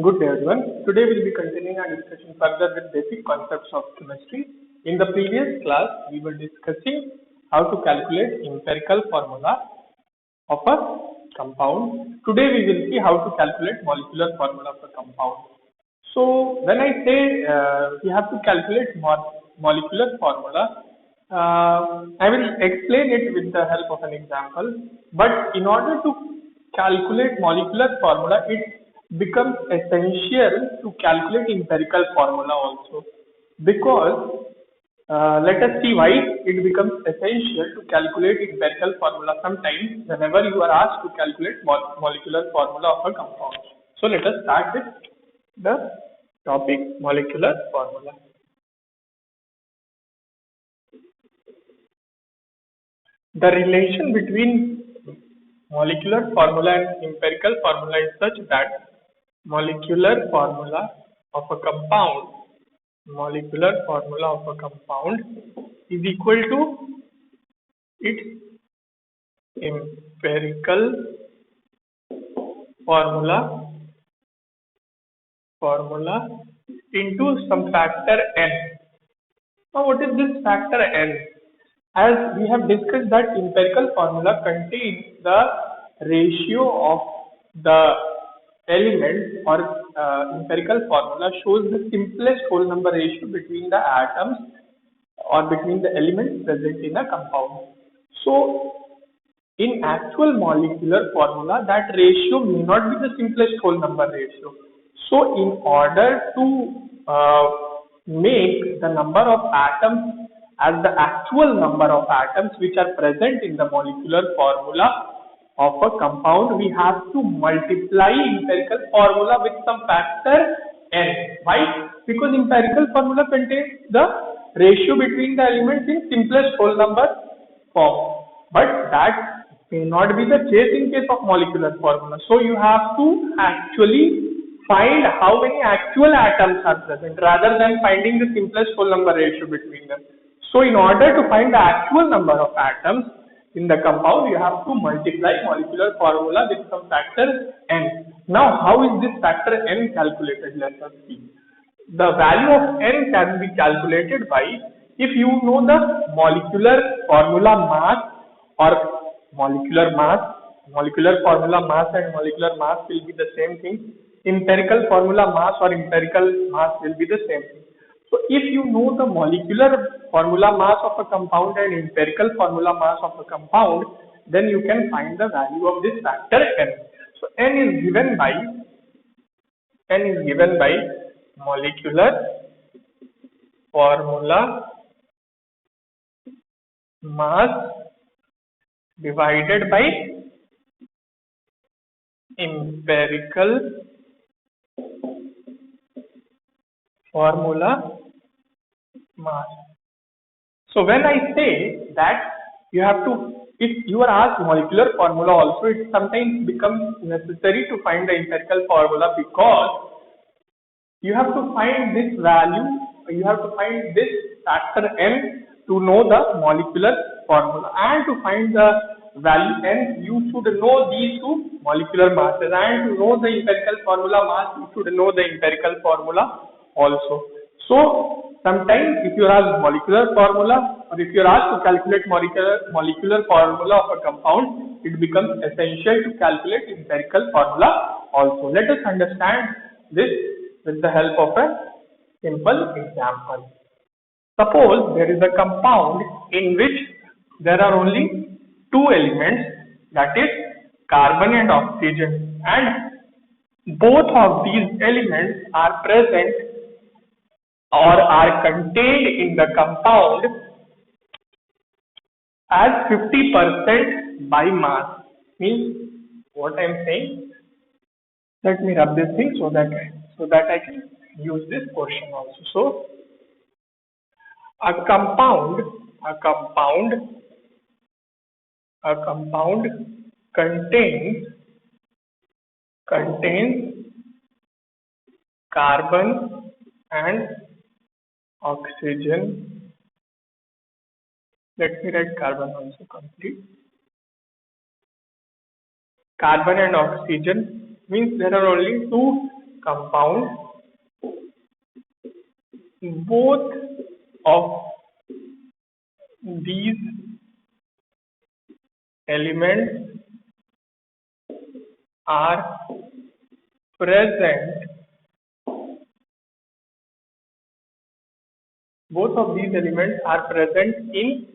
Good day, everyone. Today we'll be continuing our discussion further with basic concepts of chemistry. In the previous class, we were discussing how to calculate empirical formula of a compound. Today we will see how to calculate molecular formula of a compound. So when I say we have to calculate molecular formula, I will explain it with the help of an example. But in order to calculate molecular formula, it becomes essential to calculate empirical formula also, because let us see why it becomes essential to calculate empirical formula sometimes whenever you are asked to calculate molecular formula of a compound. So let us start with the topic molecular formula. The relation between molecular formula and empirical formula is such that molecular formula of a compound molecular formula of a compound is equal to its empirical formula into some factor n. Now what is this factor n? As we have discussed that empirical formula contains the ratio of the element, or empirical formula shows the simplest whole number ratio between the atoms or between the elements present in a compound. So in actual molecular formula, that ratio may not be the simplest whole number ratio. So in order to make the number of atoms as the actual number of atoms which are present in the molecular formula of a compound, we have to multiply empirical formula with some factor n. Why? Because empirical formula contains the ratio between the elements in simplest whole number form. But that may not be the case in case of molecular formula. So you have to actually find how many actual atoms are present rather than finding the simplest whole number ratio between them. So in order to find the actual number of atoms in the compound, you have to multiply molecular formula with some factor n. Now how is this factor n calculated? Let us see. The value of n can be calculated by, if you know the molecular formula mass or molecular formula mass and molecular mass will be the same thing. Empirical formula mass or empirical mass will be the same thing. So if you know the molecular formula mass of a compound and empirical formula mass of a compound, then you can find the value of this factor n. So n is given by molecular formula mass divided by empirical formula mass. So when I say that you have to, if you are asked molecular formula also, it sometimes becomes necessary to find the empirical formula, because you have to find this value, you have to find this factor n to know the molecular formula, and to find the value n you should know these two molecular masses, and to know the empirical formula mass you should know the empirical formula also. So sometimes if you are asked molecular formula, or if you are asked to calculate molecular formula of a compound, it becomes essential to calculate empirical formula also. Let us understand this with the help of a simple example. Suppose there is a compound in which there are only two elements, that is carbon and oxygen, and both of these elements are present or are contained in the compound as 50% by mass. Means what I am saying, let me rub this thing so that I can use this portion also. So a compound contains carbon and oxygen. Let me write carbon also complete. Carbon and oxygen means there are only two compound, both of these elements are present, both of these elements are present in,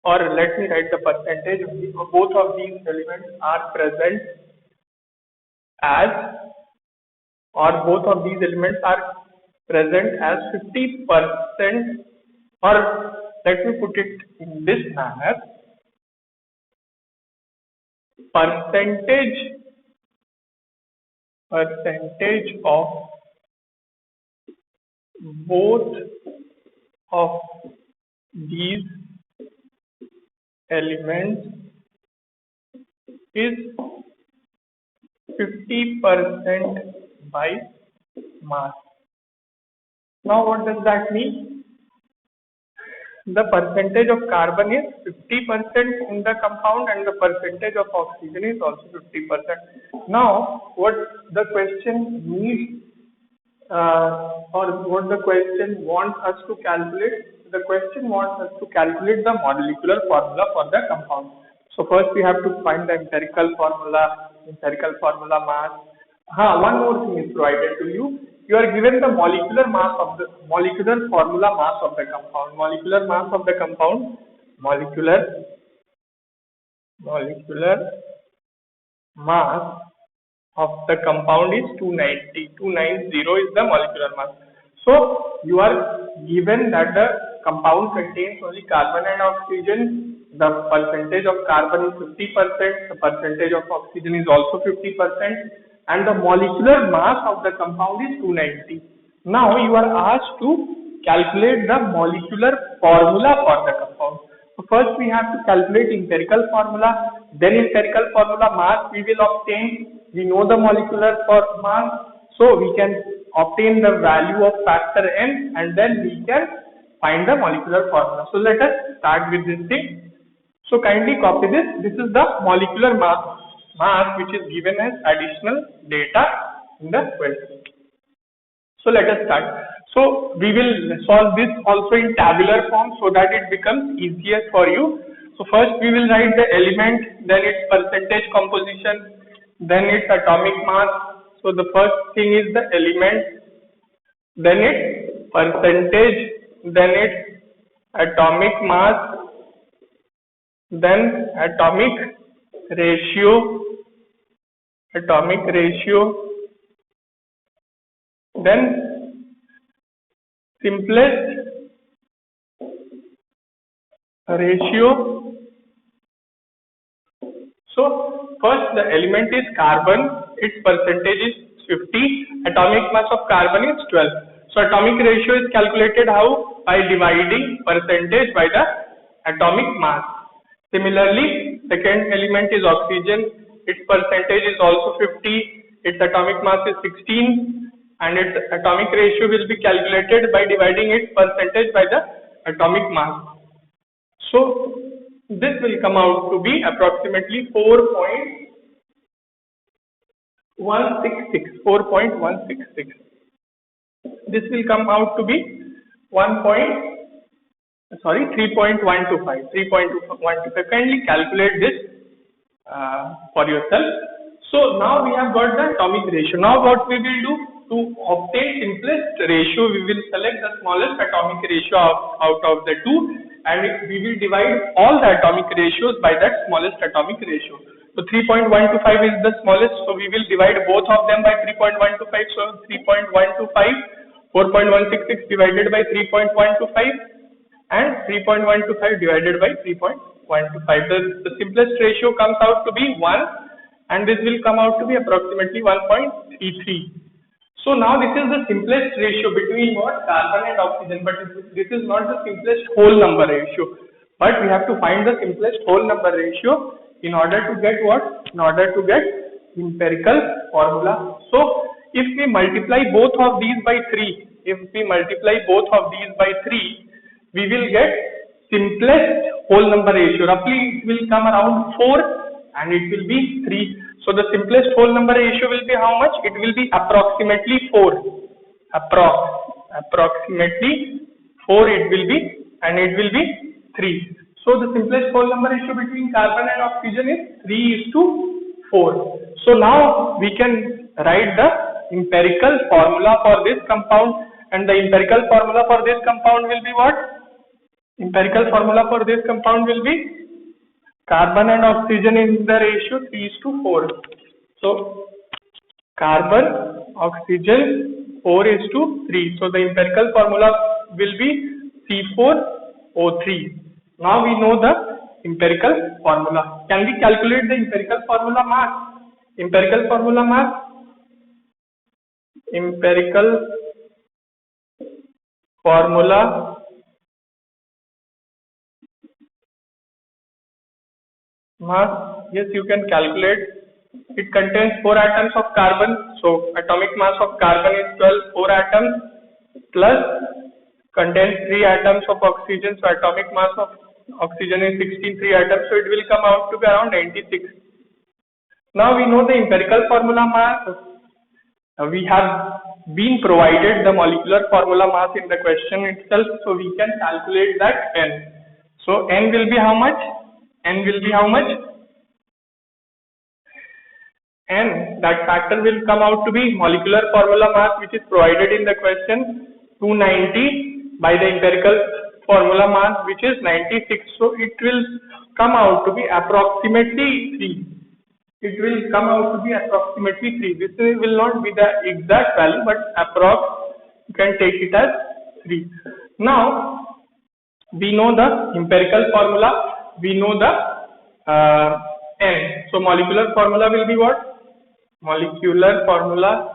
or let me write the percentage only, both of these elements are present as, or both of these elements are present as 50%, or let me put it in this manner, percentage of both of these elements is 50% by mass. Now what does that mean? The percentage of carbon is 50% in the compound and the percentage of oxygen is also 50%. Now what the question needs or what the question wants us to calculate, the question wants us to calculate the molecular formula for the compound. So first we have to find the empirical formula mass. One more thing is provided to you. You are given the molecular formula mass of the compound. Molecular mass of the compound, molecular mass of the compound is 290. 290 is the molecular mass. So you are given that the compound contains only carbon and oxygen. The percentage of carbon is 50%, the percentage of oxygen is also 50%, and the molecular mass of the compound is 290. Now you are asked to calculate the molecular formula for the compound. So first we have to calculate empirical formula, then empirical formula mass we will obtain. We know the molecular mass, so we can obtain the value of factor n and then we can find the molecular formula. So let us start with this thing. So kindly copy this. This is the molecular mass which is given as additional data in the question. So let us start. So we will solve this also in tabular form so that it becomes easier for you. So first we will write the element, then its percentage composition, then its atomic mass. So the first thing is the element, then its percentage, then its atomic mass, then atomic ratio, then simplest ratio. So first the element is carbon, its percentage is 50, atomic mass of carbon is 12. So atomic ratio is calculated how? By dividing percentage by the atomic mass. Similarly, second element is oxygen, its percentage is also 50, its atomic mass is 16 and its atomic ratio will be calculated by dividing its percentage by the atomic mass. So this will come out to be approximately 4.166. This will come out to be 3.125. Kindly calculate this for yourself. So now we have got the atomic ratio. Now what we will do, to obtain simplest ratio, we will select the smallest atomic ratio out of the two, and we will divide all the atomic ratios by that smallest atomic ratio. So 3.125 is the smallest, so we will divide both of them by 3.125. So 3.125, 4.166 divided by 3.125 and 3.125 divided by 3.125. The simplest ratio comes out to be 1 and this will come out to be approximately 1.33. So now this is the simplest ratio between what? Carbon and oxygen, but this is not the simplest whole number ratio. But we have to find the simplest whole number ratio in order to get what? In order to get empirical formula. So if we multiply both of these by 3, we will get simplest whole number ratio. Roughly it will come around 4 and it will be 3. So the simplest whole number ratio will be how much? It will be approximately 4. Approximately 4 it will be, and it will be 3. So the simplest whole number ratio between carbon and oxygen is 3:4. So now we can write the empirical formula for this compound, and the empirical formula for this compound will be what? Empirical formula for this compound will be carbon and oxygen in the ratio 3:4. So carbon, oxygen 4:3. So the empirical formula will be C4O3. Now we know the empirical formula. Can we calculate the empirical formula mass? Empirical formula mass. Empirical formula mass. Yes, you can calculate. It contains 4 atoms of carbon. So atomic mass of carbon is 12, 4 atoms plus contains 3 atoms of oxygen. So atomic mass of oxygen is 16, 3 atoms. So it will come out to be around 96. Now we know the empirical formula mass. We have been provided the molecular formula mass in the question itself. So we can calculate that N. So N will be how much? N will be how much? And that factor will come out to be molecular formula mass, which is provided in the question, 290 by the empirical formula mass, which is 96. So it will come out to be approximately 3. It will come out to be approximately 3. This will not be the exact value, but approx, you can take it as 3. Now we know the empirical formula. We know the N. So molecular formula will be what? Molecular formula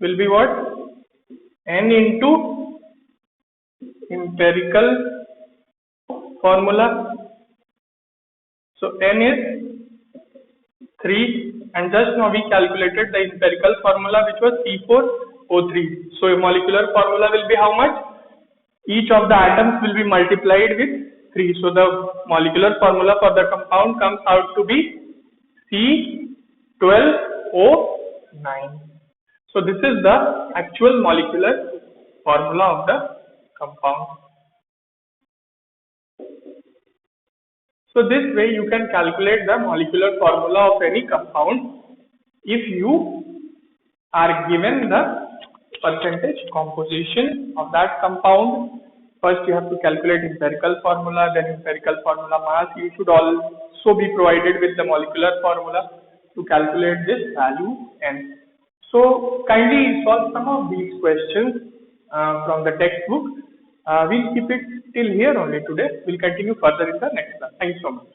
will be what? N into empirical formula. So N is 3, and just now we calculated the empirical formula, which was C4O3. So a molecular formula will be how much? Each of the atoms will be multiplied with 3. So the molecular formula for the compound comes out to be C12O9. So this is the actual molecular formula of the compound. So this way you can calculate the molecular formula of any compound if you are given the percentage composition of that compound. First you have to calculate empirical formula, then empirical formula mass. You should also be provided with the molecular formula to calculate this value N. So kindly solve some of these questions from the textbook. We'll keep it till here only today. We'll continue further in the next class. Thank you so much.